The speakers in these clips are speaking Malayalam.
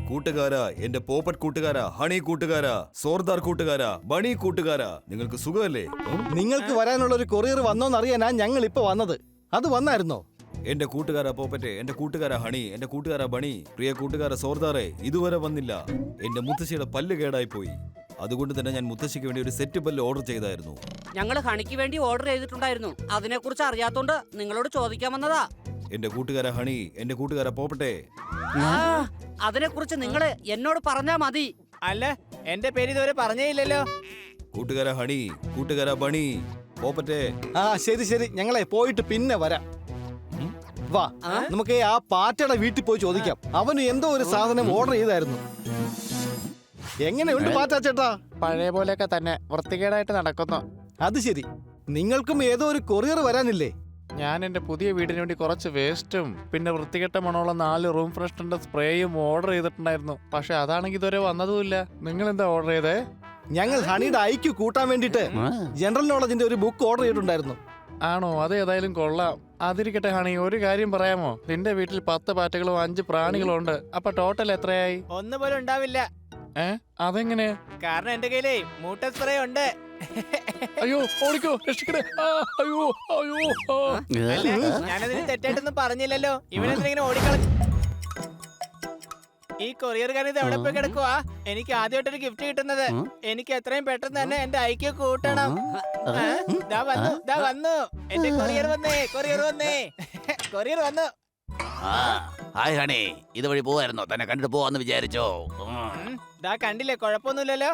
കൂട്ടുകാരാ, എന്റെ പോപ്പറ്റ് കൂട്ടുകാരാ, ഹണി കൂട്ടുകാരാ, സോർദാർ കൂട്ടുകാരാ, ബണി കൂട്ടുകാരാ, നിങ്ങൾക്ക് സുഖമല്ലേ? നിങ്ങൾക്ക് വരാനുള്ള ഒരു കൊറിയർ വന്നോന്നറിയാനാ ഞങ്ങൾ ഇപ്പൊ വന്നത്. അത് വന്നായിരുന്നോ? എന്റെ കൂട്ടുകാരാ പോപ്പറ്റ്, എന്റെ കൂട്ടുകാരാ ഹണി, എന്റെ കൂട്ടുകാരാ ബണി, പ്രിയ കൂട്ടുകാരാ സോർദാറെ ഇതുവരെ വന്നില്ല. എന്റെ മുത്തശ്ശിയുടെ പല്ല് കേടായി പോയി. അതുകൊണ്ട് തന്നെ ഞാൻ മുത്തശ്ശിക്ക് വേണ്ടി ഒരു സെറ്റ് പല്ല് ഓർഡർ ചെയ്തായിരുന്നു. ഞങ്ങൾ ഹണിക്ക് വേണ്ടി ഓർഡർ ചെയ്തിട്ടുണ്ടായിരുന്നു. അതിനെ കുറിച്ച് അറിയാത്തോണ്ട് നിങ്ങളോട് ചോദിക്കാൻ വന്നതാ. എന്റെ കൂട്ടുകാരാ ഹണി, എന്റെ കൂട്ടുകാരാ പോപ്പട്ടെ, അതിനെ കുറിച്ച് നിങ്ങള് എന്നോട് പറഞ്ഞാ മതി. അല്ല, എന്റെ പേര് ഇതുവരെ പറഞ്ഞേയില്ലല്ലോ. കൂട്ടുകാരാ ഹണി, കൂട്ടുകാരാ ബണി, പോപ്പറ്റെ. ആ ശരി ശരി, ഞങ്ങളെ പോയിട്ട് പിന്നെ വരാം. വാ, നമുക്ക് ആ പാറ്റയുടെ വീട്ടിൽ പോയി ചോദിക്കാം. അവന് എന്തോ ഒരു സാധനം ഓർഡർ ചെയ്തായിരുന്നു. എങ്ങനെയുണ്ട് പാറ്റ ചേട്ടാ? പഴയ പോലെയൊക്കെ തന്നെ, വൃത്തികേടായിട്ട് നടക്കുന്നു. അത് ശരി, നിങ്ങൾക്കും ഏതോ ഒരു കൊറിയർ വരാനില്ലേ? ഞാൻ എന്റെ പുതിയ വീടിന് വേണ്ടി കുറച്ച് വേസ്റ്റും പിന്നെ വൃത്തികെട്ട മണമുള്ള 4 റൂം ഫ്രഷ്നറിന്റെ സ്പ്രേയും ഓർഡർ ചെയ്തിട്ടുണ്ടായിരുന്നു. പക്ഷെ അതാണെങ്കിൽ ഇതുവരെ വന്നതുമില്ല. നിങ്ങൾ എന്താ ഓർഡർ ചെയ്തേ? ഞങ്ങൾ ഹണിയുടെ ഐക്യു കൂട്ടാൻ വേണ്ടിട്ട് ജനറൽ നോളജിന്റെ ഒരു ബുക്ക് ഓർഡർ ചെയ്തിട്ടുണ്ടായിരുന്നു. ആണോ? അത് ഏതായാലും കൊള്ളാം. അതിരിക്കട്ടെ ഹണി, ഒരു കാര്യം പറയാമോ? നിന്റെ വീട്ടിൽ 10 പാറ്റകളും 5 പ്രാണികളും ഉണ്ട്. അപ്പൊ ടോട്ടൽ എത്രയായി? ഒന്നുപോലും ഉണ്ടാവില്ല. അതെങ്ങനെ? കാരണം എന്റെ കയ്യിലേ മൂട്ട സ്പ്രേ ഉണ്ട്. അയ്യോ, ഓടിക്കോ, രക്ഷിക്കണേ. അയ്യോ അയ്യോ. അല്ല, ഞാനതിന് തെറ്റായിട്ടൊന്നും പറഞ്ഞില്ലല്ലോ. ഇവനെന്തിനെ ഓടിക്കളഞ്ഞു? ഈ കൊറിയർകാരൻ ഇത് എവിടെ പോയി കിടക്കുവാ? എനിക്ക് ആദ്യമായിട്ടൊരു ഗിഫ്റ്റ് കിട്ടുന്നത്. എനിക്ക് എത്രയും പെട്ടെന്ന് തന്നെ എന്റെ ഐക്യം കൂട്ടണം. ദാ വന്നു, ദാ വന്നു. എന്റെ കൊറിയർ വന്നേ, കൊറിയർ വന്നേ, കൊറിയർ വന്നു. ഹായ് ഹണി, ഇതുവഴി പോവായിരുന്നോ? തന്നെ കണ്ടിട്ട് പോവാന്ന് വിചാരിച്ചോ? ദാ കണ്ടില്ലേ, കുഴപ്പമൊന്നുമില്ലല്ലോ.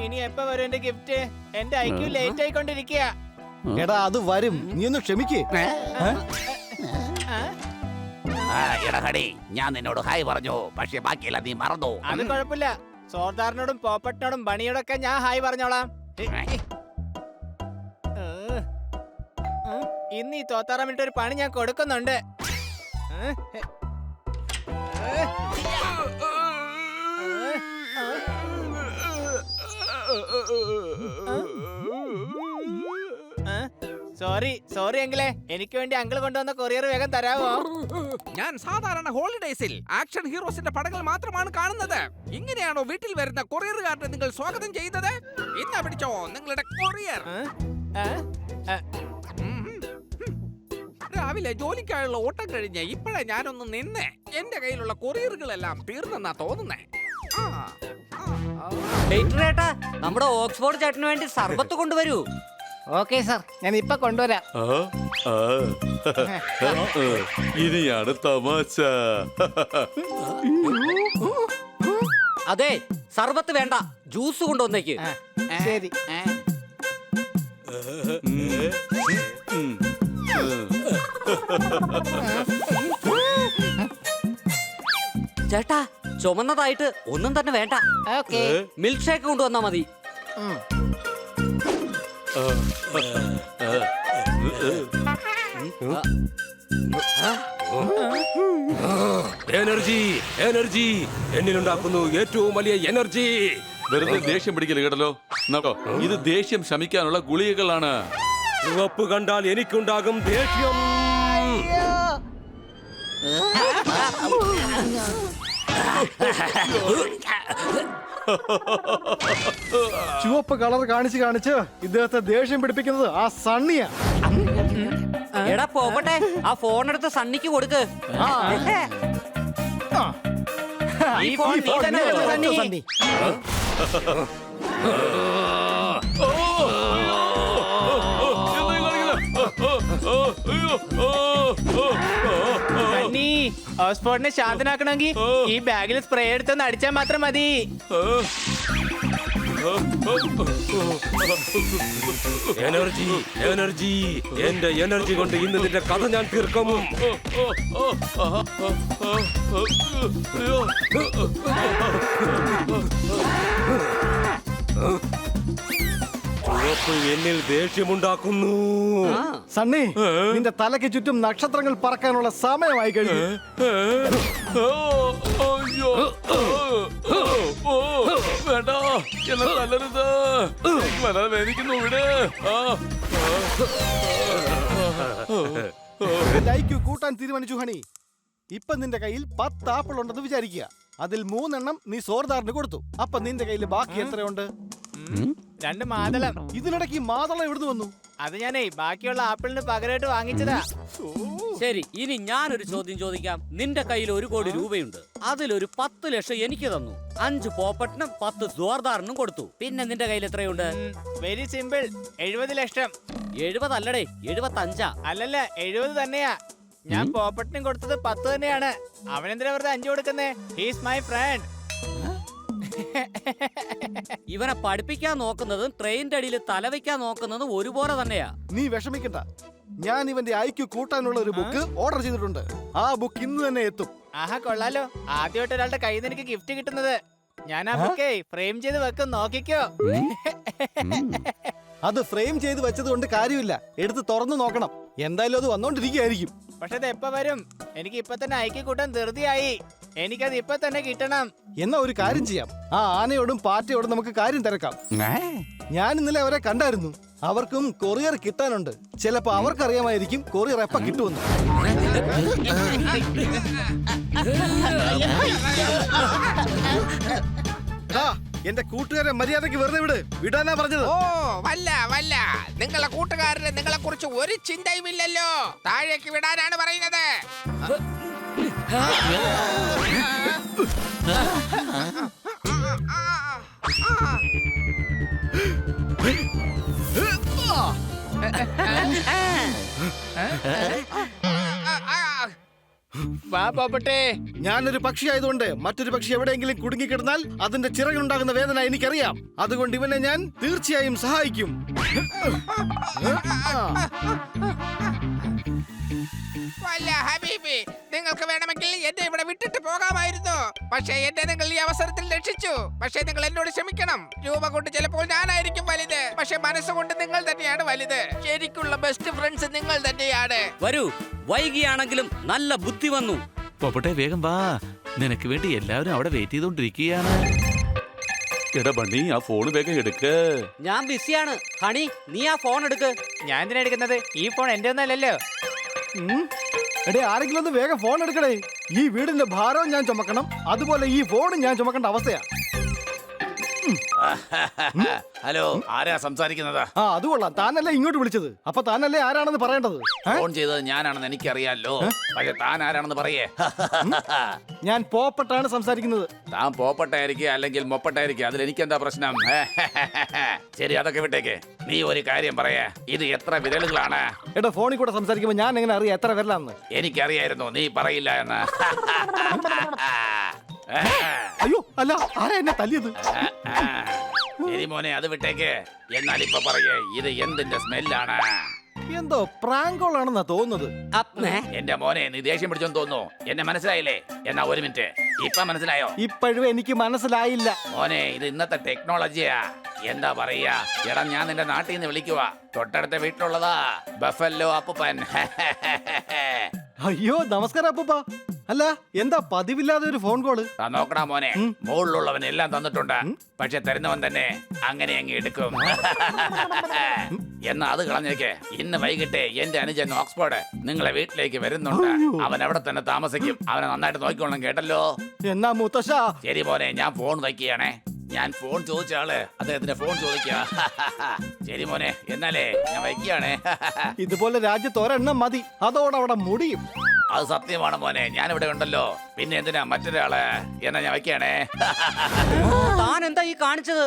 ഇനി എപ്പ വരും എന്റെ ഗിഫ്റ്റ്? എന്റെ ഐക്യു ലേറ്റ് ആയിക്കൊണ്ടിരിക്കുക. എടാ അത് വരും, നീ ഒന്ന് ക്ഷമിക്കേ. എടാ ഹണി, ഞാൻ നിന്നോട് ഹായ് പറഞ്ഞു, പക്ഷെ ബാക്കിയല്ല നീ മറന്നു. അത് കുഴപ്പമില്ല. സോർദാറിനോടും പോപ്പറ്റിനോടും ബണിയോടൊക്കെ ഞാൻ ഹായ് പറഞ്ഞോളാം. ഇന്ന് ഈ തോത്താറാൻ വേണ്ടി ഒരു പണി ഞാൻ കൊടുക്കുന്നുണ്ട്. സോറി അങ്കിളെ, എനിക്ക് വേണ്ടി അങ്കിൾ കൊണ്ടുവന്ന കൊറിയർ വേഗം തരാമോ? ഞാൻ സാധാരണ ഹോളിഡേസിൽ ആക്ഷൻ ഹീറോസിന്റെ പടങ്ങൾ മാത്രമാണ് കാണുന്നത്. ഇങ്ങനെയാണോ വീട്ടിൽ വരുന്ന കൊറിയറുകാരനെ നിങ്ങൾ സ്വാഗതം ചെയ്തത്? ഇന്ന് പിടിച്ചോ നിങ്ങളുടെ കൊറിയർ. രാവിലെ ജോലിക്കായുള്ള ഓട്ടം കഴിഞ്ഞ് ഇപ്പോഴേ ഞാനൊന്ന് നിന്നേ. എന്റെ കയ്യിലുള്ള കൊറിയറുകളെല്ലാം തീർന്നെന്നാ തോന്നുന്നേ. ഏട്ടാ, നമ്മുടെ ഓക്സ്ഫോർഡ് ചേട്ടന് വേണ്ടി സർബത്ത് കൊണ്ടുവരൂ. ഓക്കെ സാർ, ഞാൻ ഇപ്പൊ കൊണ്ടുവരാം. ഇനിയാണ് തമാശ. അതെ, സർബത്ത് വേണ്ട, ജ്യൂസ് കൊണ്ടുവന്നേക്ക്. ശരി. ചേട്ടാ, ചുമന്നതായിട്ട് ഒന്നും തന്നെ വേണ്ട. മിൽക്ക് ഷേക്ക് കൊണ്ടുവന്നാ മതി. എനർജി, എനർജി എന്നിലുണ്ടാക്കുന്നു ഏറ്റവും വലിയ എനർജി. വെറുതെ ദേഷ്യം പിടിക്കല് കേട്ടല്ലോ. നോക്കോ, ഇത് ദേഷ്യം ശമിക്കാനുള്ള ഗുളികകളാണ്. ചുവപ്പ് കണ്ടാൽ എനിക്കുണ്ടാകും ദേഷ്യം. ചുവപ്പ് കളർ കാണിച്ച് ഇദ്ദേഹത്തെ ദേഷ്യം പിടിപ്പിക്കുന്നത് ആ സണ്ണിയാ. എടാ പോകട്ടെ, ആ ഫോൺ എടുത്ത് സണ്ണിക്ക് കൊടുക്ക്. ഈ ഫോൺ നീ തന്നെ വെച്ചോ, സണ്ണി. ഓക്സ്ഫോർഡിനെ ശാന്തനാക്കണമെങ്കിൽ ഈ ബാഗിൽ സ്പ്രേ എടുത്തൊന്ന് അടിച്ചാൽ മാത്രം മതി. എനർജി, എനർജി, എന്റെ എനർജി കൊണ്ട് ഇന്ന് നിന്റെ കഥ ഞാൻ തീർക്കും. ചുവപ്പ് എന്നിൽ ദേഷ്യമുണ്ടാക്കുന്നു. സണ്ണി, നിന്റെ തലയ്ക്ക് ചുറ്റും നക്ഷത്രങ്ങൾ പറക്കാനുള്ള സമയമായി കഴിഞ്ഞു. വേണ്ട, എന്നെ തല്ലരുത്. വേദനിക്കുന്നു. ഇവിടെ നിന്റെ IQ കൂട്ടാൻ തീരുമാനിച്ചു ഹണി. ഇപ്പൊ നിന്റെ കയ്യിൽ 10 ആപ്പിൾ ഉണ്ടെന്ന് വിചാരിക്കുക. അതിൽ 3 എണ്ണം നീ സോർദാറിന് കൊടുത്തു. അപ്പൊ നിന്റെ കയ്യിൽ ബാക്കി എത്രയുണ്ട്? 2 മാതളം. ഇതിനിടയ്ക്ക് മാതളം എവിടുന്ന് വന്നു? അത് ഞാനേ ബാക്കിയുള്ള ആപ്പിളിന് പകരമായിട്ട് വാങ്ങിച്ചതാ. ശരി, ഇനി ഞാനൊരു ചോദ്യം ചോദിക്കാം. നിന്റെ കയ്യിൽ 1 കോടി രൂപയുണ്ട്. അതിലൊരു 10 ലക്ഷം എനിക്ക് തന്നു. 5 പോപ്പറ്റിനും 10 ജോർദാറിനും കൊടുത്തു. പിന്നെ നിന്റെ കയ്യിൽ എത്രയുണ്ട്? വെരി സിമ്പിൾ, 70 ലക്ഷം. 70 അല്ലടേ, 75. അല്ലല്ല, 70 തന്നെയാ. ഞാൻ പോപ്പറ്റിനും കൊടുത്തത് 10 തന്നെയാണ്. അവനെന്തിനാ വെറുതെ 5 കൊടുക്കുന്നേ? He's my friend. ഇവനെ പഠിപ്പിക്കാൻ നോക്കുന്നതും ട്രെയിനിന്റെ അടിയിൽ തലവെക്കാൻ നോക്കുന്നതും ഒരുപോലെ തന്നെയാ. നീ വിഷമിക്കണ്ട, ഞാൻ ഇവന്റെ IQ കൂട്ടാനുള്ള ഒരു ബുക്ക് ഓർഡർ ചെയ്തിട്ടുണ്ട്. ആ ബുക്ക് ഇന്ന് തന്നെ എത്തും. ആഹാ, കൊള്ളാലോ. ആദ്യമായിട്ട് ഒരാളുടെ കയ്യിൽ നിന്ന് എനിക്ക് ഗിഫ്റ്റ് കിട്ടുന്നത്. ഞാൻ ആ ബുക്കേ ഫ്രെയിം ചെയ്ത് വെക്കും, നോക്കിക്കോ. അത് ഫ്രെയിം ചെയ്ത് വെച്ചത് കൊണ്ട് കാര്യമില്ല, എടുത്ത് തുറന്നു നോക്കണം. എന്തായാലും അത് വന്നോണ്ടിരിക്കുകയായിരിക്കും. പക്ഷെ അത് എപ്പോ വരും? എനിക്ക് ഇപ്പൊ തന്നെ ഐക്യ കൂട്ടാൻ ധൃതിയായി. എനിക്കത് ഇപ്പൊ തന്നെ കിട്ടണം. എന്നാ ഒരു കാര്യം ചെയ്യാം, ആ ആനയോടും പാറ്റയോടും നമുക്ക് കാര്യം തിരക്കാം. ഞാൻ ഇന്നലെ അവരെ കണ്ടായിരുന്നു. അവർക്കും കൊറിയർ കിട്ടാനുണ്ട്. ചിലപ്പോ അവർക്കറിയാമായിരിക്കും കൊറിയർ എപ്പ കിട്ടുമെന്ന്. എന്റെ കൂട്ടുകാരെ മര്യാദക്ക് വെറുതെ വിടാനാ പറഞ്ഞത്. ഓ വല്ല വല്ല, നിങ്ങളെ കൂട്ടുകാരന് നിങ്ങളെ കുറിച്ച് ഒരു ചിന്തയുമില്ലല്ലോ. താഴേക്ക് വിടാനാണ് പറയുന്നത്. വാ പോപ്പട്ടെ. ഞാനൊരു പക്ഷി ആയതുകൊണ്ട് മറ്റൊരു പക്ഷി എവിടെയെങ്കിലും കുടുങ്ങിക്കിടന്നാൽ അതിന്റെ ചിറകുണ്ടാകുന്ന വേദന എനിക്കറിയാം. അതുകൊണ്ട് ഇവനെ ഞാൻ തീർച്ചയായും സഹായിക്കും. വല്ല ഹബീബി, നിങ്ങൾക്ക് വേണമെങ്കിൽ എന്നെ ഇവിടെ വിട്ടിട്ട് പോകാമായിരുന്നു. പക്ഷേ എന്നെ നിങ്ങൾ ഈ അവസരത്തിൽ രക്ഷിച്ചു. പക്ഷേ നിങ്ങൾ എന്നോട് ക്ഷമിക്കണം. രൂപ കൊണ്ട് ചിലപ്പോൾ ഞാനായിരിക്കും വലുത്, പക്ഷെ മനസ്സുകൊണ്ട് നിങ്ങൾ തന്നെയാണ് വലുത്. ശരിക്കുള്ള ബെസ്റ്റ് ഫ്രണ്ട്സ് നിങ്ങൾ തന്നെയാണ്. വരൂ, വൈകിയാണെങ്കിലും നല്ല ബുദ്ധി വന്നു. പോപ്പട്ടെ, വേഗം വാ. നിനക്ക് വേണ്ടി എല്ലാവരും അവിടെ വെയിറ്റ് ചെയ്തോണ്ടിരിക്കുകയാണ്. എടാ ബണ്ണി, ആ ഫോൺ വേഗം എടുക്ക്. ഞാൻ ബിസിയാണ്. ഹണി, നീ ആ ഫോൺ എടുക്ക്. ഞാൻ എന്തിനാ എടുക്കുന്നത്? ഈ ഫോൺ എന്റെ ഒന്നല്ലല്ലോ. എടേ, ആരെങ്കിലും ഒന്ന് വേഗം ഫോൺ എടുക്കടേ. ഈ വീടിന്റെ ഭാരവും ഞാൻ ചുമക്കണം, അതുപോലെ ഈ ഫോണും ഞാൻ ചുമക്കേണ്ട അവസ്ഥയാ. ഹലോ, ആരാ സംസാരിക്കുന്നത്? ആ, അത് കൊള്ളാം. താനല്ലേ ഇങ്ങോട്ട് വിളിച്ചത്, അപ്പൊ താനല്ലേ ആരാണെന്ന് പറയേണ്ടത്. ഫോൺ ചെയ്തത് ഞാനാണെന്ന് എനിക്കറിയാലോ. പക്ഷെ താൻ ആരാണെന്ന് പറയേ. ഞാൻ പോപ്പട്ടാണ് സംസാരിക്കുന്നത്. താൻ പോപ്പട്ടായിരിക്കുക അല്ലെങ്കിൽ മൊപ്പട്ടായിരിക്കുക, അതിൽ എനിക്കെന്താ പ്രശ്നം? ശരി, അതൊക്കെ വിട്ടേക്ക്. നീ ഒരു കാര്യം പറയേ, ഇത് എത്ര വിരലുകളാണ്? എടാ, ഫോണിൽ കൂടെ സംസാരിക്കുമ്പോ ഞാൻ എങ്ങനെ അറിയാം എത്ര വരലാന്ന്? എനിക്കറിയായിരുന്നു നീ പറയില്ല എന്ന്. അയ്യോ, അല്ല, ആരാ എന്നെ തല്ലിയത്? ശരി മോനെ, അത് വിട്ടേക്ക്. എന്നാൽ ഇപ്പൊ പറയേ, ഇത് എന്തിന്റെ സ്മെല്ലാണ്? എന്തോ പ്രാങ്കോളാണെന്നാ തോന്നുന്നത്. എന്റെ മോനെ, നീ ദേഷ്യം പിടിച്ചോന്ന് തോന്നുന്നു. എന്നെ മനസ്സിലായില്ലേ? എന്നാ ഒരു മിനിറ്റ്, ഇപ്പൊ മനസ്സിലായോ? ഇപ്പോഴും എനിക്ക് മനസ്സിലായില്ല. മോനെ, ഇത് ഇന്നത്തെ ടെക്നോളജിയാ. എന്താ പറയാ, എടാ, ഞാൻ നിന്റെ നാട്ടിൽ നിന്ന് വിളിക്കുക. തൊട്ടടുത്ത വീട്ടിലുള്ളതാ ബഫല്ലോ അപ്പൂപ്പൻ. അയ്യോ, നമസ്കാരം അപ്പൂപ്പ. അല്ല, എന്താ പതിവില്ലാതെ ഒരു ഫോൺ കോള്? നോക്കടാ മോനെ, മുകളിലുള്ളവൻ എല്ലാം തന്നിട്ടുണ്ട്. പക്ഷെ തരുന്നവൻ തന്നെ അങ്ങനെ അങ്ങ് എടുക്കും. എന്നാ അത് കളഞ്ഞേക്ക്. ഇന്ന് വൈകിട്ട് എന്റെ അനുജൻ ഓക്സ്ഫോർഡ് നിങ്ങളെ വീട്ടിലേക്ക് വരുന്നുണ്ട്. അവൻ അവിടെ തന്നെ താമസിക്കും. അവനെ നന്നായിട്ട് നോക്കിക്കോളണം, കേട്ടല്ലോ? എന്നാ മുത്തശ്ശ. ശരി മോനെ, ഞാൻ ഫോൺ വയ്ക്കുകയാണേ. ഞാൻ ഫോൺ ചോദിച്ച ആള് അദ്ദേഹത്തിന്റെ ഫോൺ ചോദിക്കുക. ശരി മോനെ, എന്നാലേ ഞാൻ വയ്ക്കുകയാണേ. ഇതുപോലെ രാജ്യത്ത് ഒരെണ്ണം മതി, അതോടവിടെ മുടിയും. അത് സത്യമാണ് മോനെ, ഞാൻ ഇവിടെ ഉണ്ടല്ലോ. പിന്നെ എന്തിനാ മറ്റൊരാള്? എന്നാ ഞാൻ വയ്ക്കുകയാണേ. താൻ എന്താ ഈ കാണിച്ചത്?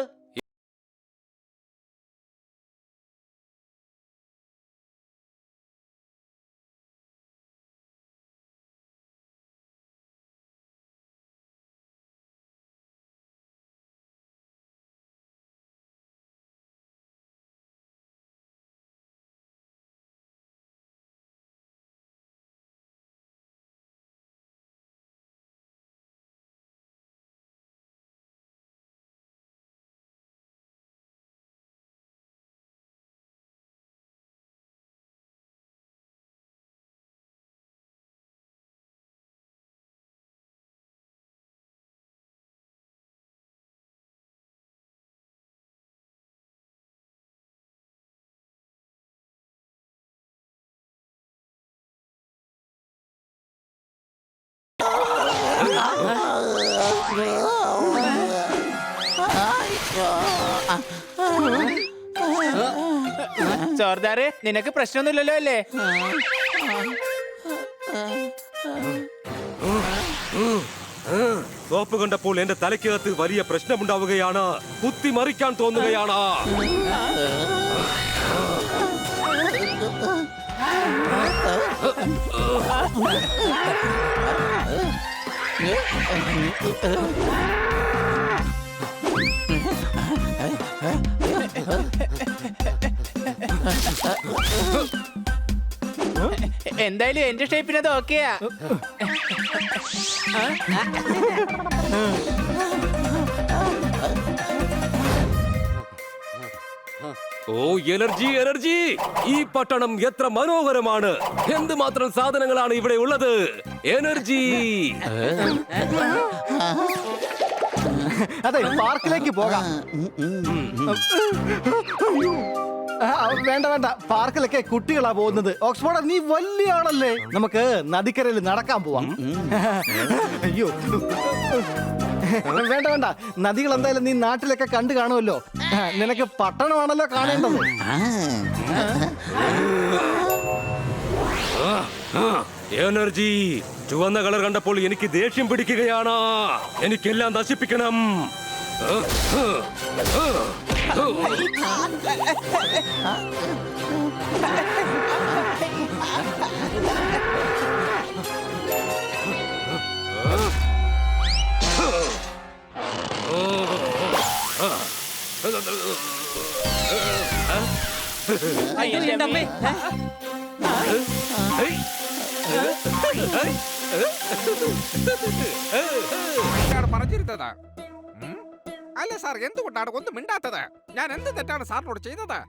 ചോർദാറ് നിനക്ക് പ്രശ്നമൊന്നുമില്ലല്ലോ അല്ലേ? സോപ്പ് കണ്ടപ്പോൾ എന്റെ തലയ്ക്കകത്ത് വലിയ പ്രശ്നമുണ്ടാവുകയാണ്. കുത്തി മറിക്കാൻ തോന്നുകയാണ്. എന്തായാലും എന്റെ ഷേപ്പിനത് ഓക്കെയാ. ഓ എനർജി എനർജി! ഈ പട്ടണം എത്ര മനോഹരമാണ്! എന്തുമാത്രം സാധനങ്ങളാണ് ഇവിടെ ഉള്ളത്! എനർജി! അതെ, പാർക്കിലേക്ക് പോകാം. വേണ്ട വേണ്ട, പാർക്കിലൊക്കെ കുട്ടികളാ പോകുന്നത്. ഓക്സ്ഫോർഡ്, നീ വലിയ ആളല്ലേ, നമുക്ക് നദിക്കരയിൽ നടക്കാൻ പോവാം. അയ്യോ വേണ്ട വേണ്ട, നദികൾ എന്തായാലും നീ നാട്ടിലൊക്കെ കണ്ടു കാണുമല്ലോ. നിനക്ക് പട്ടണമാണല്ലോ കാണേണ്ടത്. എനർജി! ചുവന്ന കളർ കണ്ടപ്പോൾ എനിക്ക് ദേഷ്യം പിടിക്കുകയാണ്. എനിക്കെല്ലാം നശിപ്പിക്കണം. എന്റെ അമ്മേ. പറഞ്ഞിരുന്നത്. അല്ല സാർ, എന്തുകൊണ്ടാണ് ഒന്നും മിണ്ടാത്തത്? ഞാൻ എന്ത് തെറ്റാണ് സാറിനോട് ചെയ്തത്?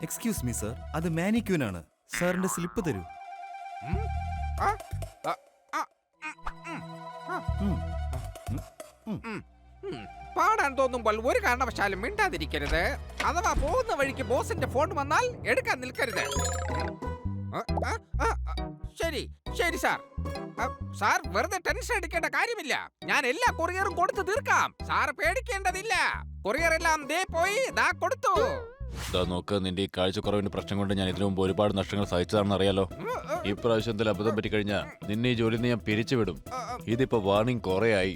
എക്സ്ക്യൂസ് മീ സർ, അത് മാനിക്യൂൻ ആണ്. സാറിന്റെ സ്ലിപ്പ് തരൂ. ആ? ആ, ആ, പാടാൻ തോന്നുമ്പോൾ ഒരു കാരണവശാലും മിണ്ടാതിരിക്കരുത്. അഥവാ പോകുന്ന വഴിക്ക് ബോസിന്റെ ഫോൺ വന്നാൽ എടുക്കാൻ നിൽക്കരുത്. ശരി ശരി സാർ. സാർ വെറുതെ ടെൻഷൻ അടിക്കേണ്ട കാര്യമില്ല. ഞാൻ എല്ലാ കൊറിയറും കൊടുത്തു തീർക്കാം. സാർ പേടിക്കേണ്ടതില്ല. കൊറിയർ എല്ലാം ദേ പോയി ദാ കൊടുത്തു. നോക്ക്, നിന്റെ ഈ കാഴ്ചക്കുറവിന്റെ പ്രശ്നം കൊണ്ട് ഞാൻ ഇതിനു മുമ്പ് ഒരുപാട് നഷ്ടങ്ങൾ സഹിച്ചതാണെന്ന് അറിയാലോ. ഈ പ്രാവശ്യം എന്തെങ്കിലും അബദ്ധം പറ്റിക്കഴിഞ്ഞാൽ നിന്നെ ഈ ജോലിയിൽ നിന്ന് ഞാൻ പിരിച്ചുവിടും. ഇതിപ്പോ വാർണിംഗ് കുറെ ആയി.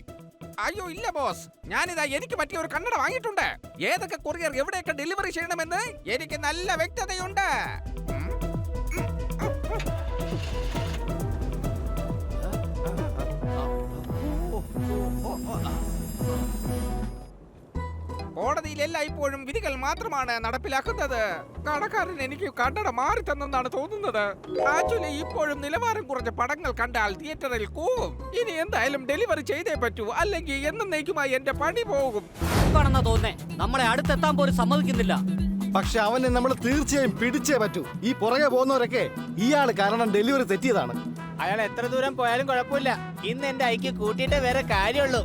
അയ്യോ ഇല്ല ബോസ്, ഞാനിതാ എനിക്ക് പറ്റിയ ഒരു കണ്ണട വാങ്ങിയിട്ടുണ്ട്. ഏതൊക്കെ കൊറിയർ എവിടെയൊക്കെ ഡെലിവറി ചെയ്യണമെന്ന് എനിക്ക് നല്ല വ്യക്തതയുണ്ട്. കോടതിയിലല്ല ഇപ്പോഴും വിധികൾ മാത്രമാണ് നടപ്പിലാക്കുന്നത്. കടക്കാരൻ എനിക്ക് കണ്ണട മാറി തന്നെന്നാണ് തോന്നുന്നത്. ആക്ച്വലി ഇപ്പോഴും നിലവാരം കുറഞ്ഞ പടങ്ങൾ കണ്ടാൽ തിയേറ്ററിൽ കൂവും. ഇനി എന്തായാലും ഡെലിവറി ചെയ്തേ പറ്റൂ, അല്ലെങ്കിൽ എന്നേക്കുമായി എന്റെ പണി പോകും. തോന്നേ നമ്മളെ അടുത്തെത്താൻ പോലും സമ്മതിക്കുന്നില്ല. പക്ഷെ അവനെ നമ്മൾ തീർച്ചയായും പിടിച്ചേ പറ്റൂ. ഈ പുറകെ പോകുന്നവരൊക്കെ ഇയാള് കാരണം ഡെലിവറി തെറ്റിയതാണ്. അയാൾ എത്ര ദൂരം പോയാലും കുഴപ്പമില്ല. ഇന്ന് എന്റെ ഐക്യ കൂട്ടിയിട്ടേ വേറെ കാര്യമുള്ളൂ.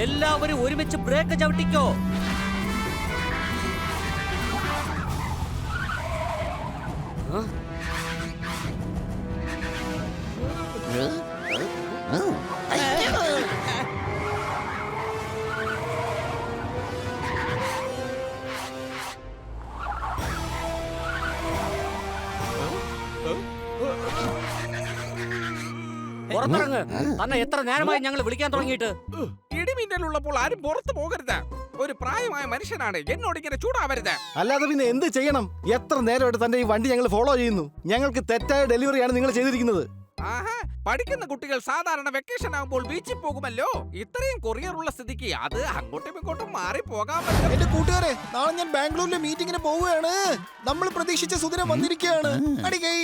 എല്ലാവരും ഒരുമിച്ച് ബ്രേക്ക് ചവിട്ടിക്കോ. പുറത്തിറങ്ങ്. തന്നെ എത്ര നേരമായി ഞങ്ങൾ വിളിക്കാൻ തുടങ്ങിയിട്ട്. ഇടിമിന്നലുള്ളപ്പോൾ ആരും പുറത്തു പോകരുത്. ഒരു പ്രായമായ മനുഷ്യനാണ്, എന്നോട് ഇങ്ങനെ ചൂടാവരുത്. അല്ലാതെ പിന്നെ എന്ത് ചെയ്യണം? എത്ര നേരമായിട്ട് തന്റെ ഈ വണ്ടി ഞങ്ങൾ ഫോളോ ചെയ്യുന്നു. ഞങ്ങൾക്ക് തെറ്റായ ഡെലിവറിയാണ് നിങ്ങൾ ചെയ്തിരിക്കുന്നത്. ആഹാ, പഠിക്കുന്ന കുട്ടികൾ സാധാരണ വെക്കേഷൻ ആകുമ്പോൾ ബീച്ചിൽ പോകുമല്ലോ. ഇത്രയും കൊറിയർ ഉള്ള സ്ഥിതിക്ക് അത് അങ്ങോട്ടും ഇങ്ങോട്ടും മാറി പോകാമല്ലോ. എന്റെ കൂട്ടുകാരെ, നാളെ ഞാൻ ബാംഗ്ലൂരിലെ മീറ്റിംഗിന് പോവുകയാണ്. നമ്മൾ പ്രതീക്ഷിച്ച സുദിനം വന്നിരിക്കുകയാണ്. അടികൈ.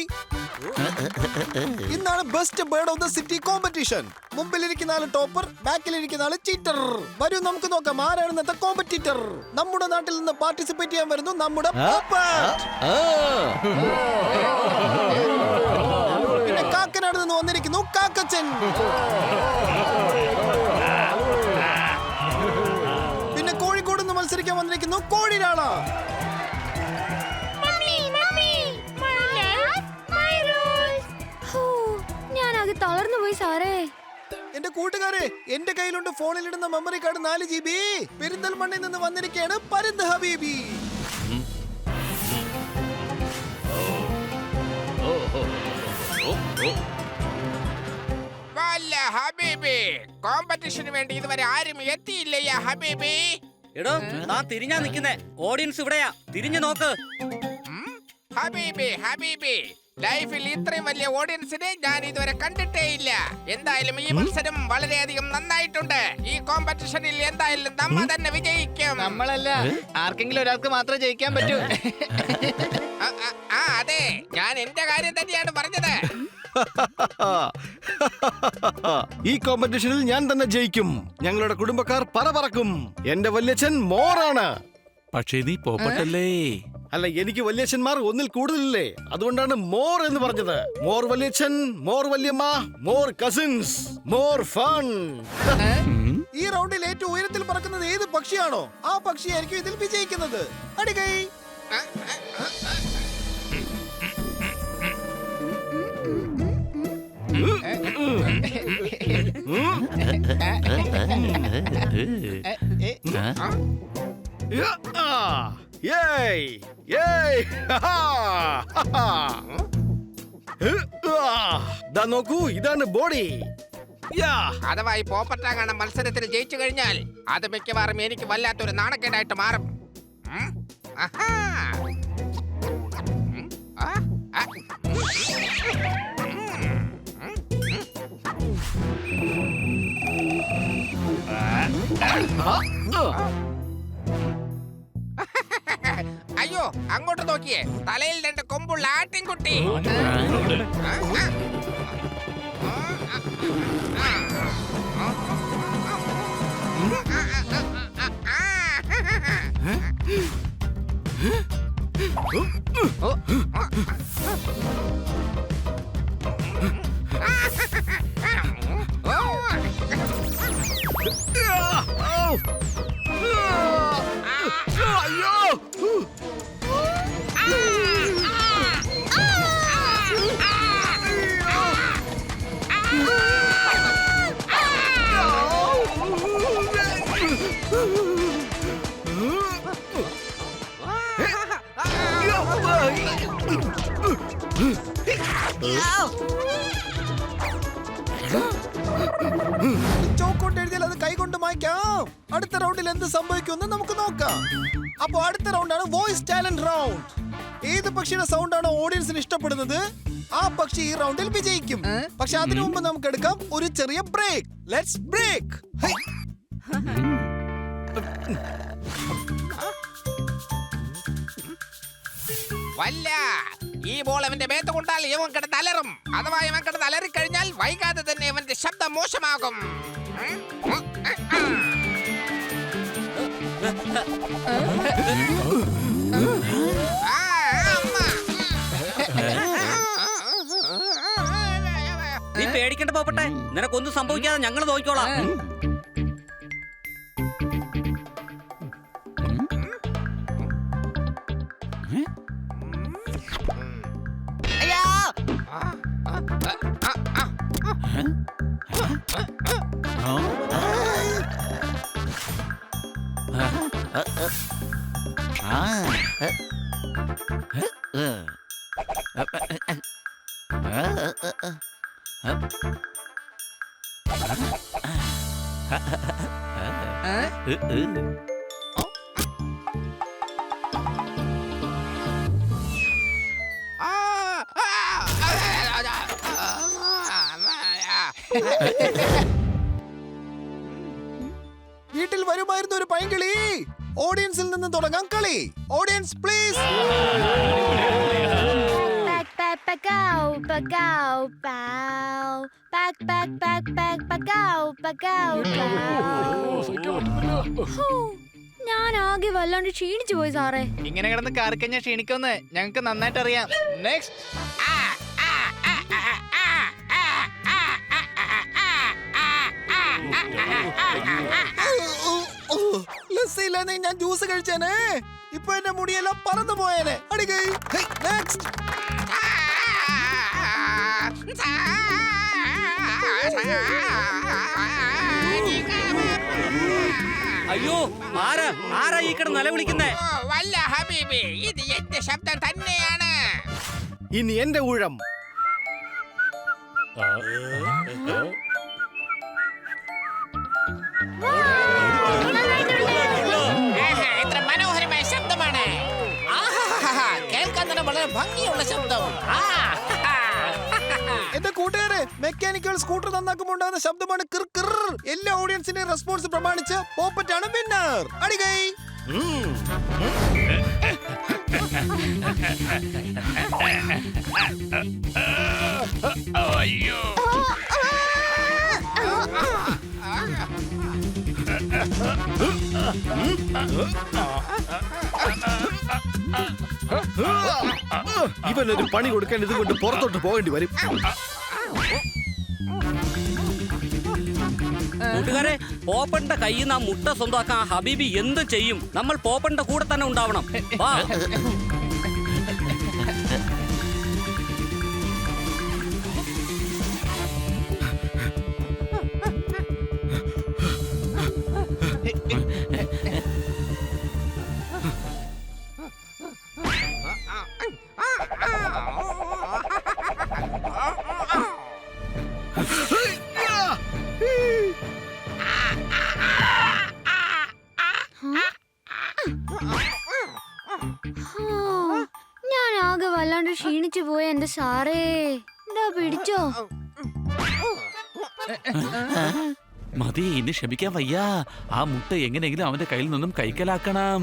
ഇന്നാണ് best bird of the city competition. മുമ്പിലിരിക്കുന്ന ആള് ടോപ്പർ, ബാക്കിലിരിക്കുന്ന ആള് ചീറ്റർ. വരൂ നമുക്ക് നോക്കാം ആരാണ് ഇന്നത്തെ കോമ്പറ്റീറ്റർ. നമ്മുടെ നാട്ടിൽ നിന്ന് പാർട്ടിസിപ്പേറ്റ് ചെയ്യാൻ വരുന്നു നമ്മുടെ പോപ്പറ്റ്. പിന്നെ കാക്കനാട് നിന്ന് വന്നിരിക്കുന്നു കാക്കച്ചൻ. പിന്നെ കോഴിക്കോട് നിന്ന് മത്സരിക്കാൻ വന്നിരിക്കുന്നു കോഴിരാള. ഞാനാകെ തളർന്നു പോയി സാറേ. എന്റെ കൂട്ടുകാരെ, എന്റെ കയ്യിലുണ്ട് ഫോണിലിടുന്ന മെമ്മറി കാർഡ് 4 GB. പെരിന്തൽമണ്ണയിൽ നിന്ന് വന്നിരിക്കുകയാണ് പരിന്ത് ഹബീബി. വല്ല ഹബീബി, കോമ്പറ്റീഷന് വേണ്ടി ഇതുവരെ ആരും എത്തിയില്ലയ്യ ഹബീബി. എടോ താൻ തിരിഞ്ഞാ നിക്കുന്നേ. ഓഡിയൻസ് ഇവിടെയാ, തിരിഞ്ഞു നോക്ക്. ഹബീബി ഹബീബി, ലൈഫിൽ ഇത്രയും വലിയ ഓഡിയൻസിനെ ഞാൻ ഇതുവരെ കണ്ടിട്ടേ ഇല്ല. എന്തായാലും ഈ മത്സരം വളരെയധികം നന്നായിട്ടുണ്ട്. ഈ കോമ്പറ്റീഷനിൽ എന്തായാലും നമ്മ തന്നെ വിജയിക്കും. നമ്മളല്ല, ആർക്കെങ്കിലും ഒരാൾക്ക് മാത്രമേ ജയിക്കാൻ പറ്റൂ. അതെ, ഞാൻ എന്റെ കാര്യം തന്നെയാണ് പറഞ്ഞത്. ഈ കോമ്പറ്റീഷനിൽ ഞാൻ തന്നെ ജയിക്കും. ഞങ്ങളുടെ കുടുംബക്കാർ പറക്കും. എന്റെ വല്യച്ഛൻ മോറാണ്. പക്ഷേ നീ പോപ്പട്ടല്ലേ? അല്ല, എനിക്ക് വല്യച്ഛന്മാർ ഒന്നിൽ കൂടുതലില്ലേ, അതുകൊണ്ടാണ് മോർ എന്ന് പറഞ്ഞത്. മോർ വല്യച്ഛൻ, മോർ വല്യമ്മ, മോർ കസിൻസ്, മോർ ഫൺ. ഈ റൗണ്ടിൽ ഏറ്റവും ഉയരത്തിൽ പറക്കുന്നത് ഏത് പക്ഷിയാണോ ആ പക്ഷിയായിരിക്കും ഇതിൽ വിജയിക്കുന്നത്. അടികൈ. നോക്കൂ, ഇതാണ് ബോഡി. അഥവാ ഈ പോപ്പറ്റാകാണ് മത്സരത്തിൽ ജയിച്ചു കഴിഞ്ഞാൽ അത് മിക്കവാറും എനിക്ക് വല്ലാത്തൊരു നാണക്കേടായിട്ട് മാറും. ആഹാ. അയ്യോ, അങ്ങോട്ട് നോക്കിയേ, തലയിൽ 2 കൊമ്പുള്ള ആട്ടിൻകുട്ടി. ചോക്കോട്ട് എഴുതിയാൽ അത് കൈകൊണ്ട് മായ്ക്കാം. അടുത്ത റൗണ്ടിൽ എന്ത് സംഭവിക്കുമെന്ന് നമുക്ക് നോക്കാം. അപ്പൊ അടുത്ത റൗണ്ടാണ് വോയിസ് ടാലന്റ് റൗണ്ട്. ഏത് പക്ഷിയുടെ സൗണ്ട് ആണോ ഓഡിയൻസിന് ഇഷ്ടപ്പെടുന്നത് ആ പക്ഷി ഈ റൗണ്ടിൽ വിജയിക്കും. പക്ഷെ അതിനു മുമ്പ് നമുക്ക് എടുക്കാം ഒരു ചെറിയ ബ്രേക്ക്. Let's break. വല്ല ഈ ബോൾ അവന്റെ മേത്ത് കൊണ്ടാൽ ഇവൻ കിടന്ന് അലറും. അഥവാ ഇവൻ കിടന്ന് അലറിക്കഴിഞ്ഞാൽ വൈകാതെ തന്നെ ഇവന്റെ ശബ്ദം മോശമാകും. നീ പേടിക്കണ്ട പോപ്പട്ടെ, നിനക്കൊന്നും സംഭവിക്കാതെ ഞങ്ങൾ നോക്കിക്കോളാം. വീട്ടിൽ വരുമായിരുന്നു ഒരു പൈങ്കിളി. ഓഡിയൻസിൽ നിന്ന് തുടങ്ങാം കളി. Audience please. Pack, pack, pacao, pacao, pao. Pack, pack, pack, pack, pacao, pacao, pao. ഹോ, ഞാൻ ആകെ വല്ലാണ്ട് ക്ഷീണിച്ചു പോയി സാറേ. ഇങ്ങനെ കിടന്ന് കാർക്കഞ്ഞ ക്ഷീണിക്കൊന്ന് ഞങ്ങൾക്ക് നന്നായിട്ട് അറിയാം. നെക്സ്റ്റ്. ലസ്സില്ലാതെ ഞാൻ ജ്യൂസ് കഴിച്ചേനെ. ഇപ്പൊ എന്റെ മുടിയെല്ലാം പറന്നു പോയേനെ. അടികൈ. നെക്സ്റ്റ്. അയ്യോ, ആരാ ഈ കിടന്ന് നിലവിളിക്കുന്നേ? വല്ല ഹബീബി, ഇത് എന്റെ ശബ്ദം തന്നെയാണ്. ഇനി എന്റെ ഊഴം. എത്ര മനോഹരമായ ശബ്ദമാണ്. കേൾക്കാൻ തന്നെ വളരെ ഭംഗിയുള്ള ശബ്ദം. എന്റെ കൂട്ടുകാരെ, മെക്കാനിക്കൽ സ്കൂട്ടർ നന്നാക്കുമ്പോൾ ഉണ്ടാകുന്ന ശബ്ദമാണ് കിർ കിർ. എല്ലാ ഓഡിയൻസിന്റെ റെസ്പോൺസ് പ്രമാണിച്ച് പോപ്പറ്റാണ് വിന്നർ. അടികൈ. ഇവനൊരു പണി കൊടുക്കാൻ ഇതുകൊണ്ട് പുറത്തോട്ട് പോകേണ്ടി വരും. കൂട്ടുകാരെ, പോപ്പന്റെ കയ്യിൽ നിന്ന് ആ മുട്ട സ്വന്തമാക്കാൻ ആ ഹബീബി എന്ത് ചെയ്യും? നമ്മൾ പോപ്പന്റെ കൂടെ തന്നെ ഉണ്ടാവണം. വാ. ഞാൻ ആകെ വല്ലാണ്ട് ക്ഷീണിച്ചു പോയ എന്റെ സാറേ. എന്താ പിടിച്ചോ? മതി, ഇനി ക്ഷമിക്കാൻ വയ്യ. ആ മുട്ട എങ്ങനെയെങ്കിലും അവന്റെ കയ്യിൽ നിന്നും കൈക്കലാക്കണം.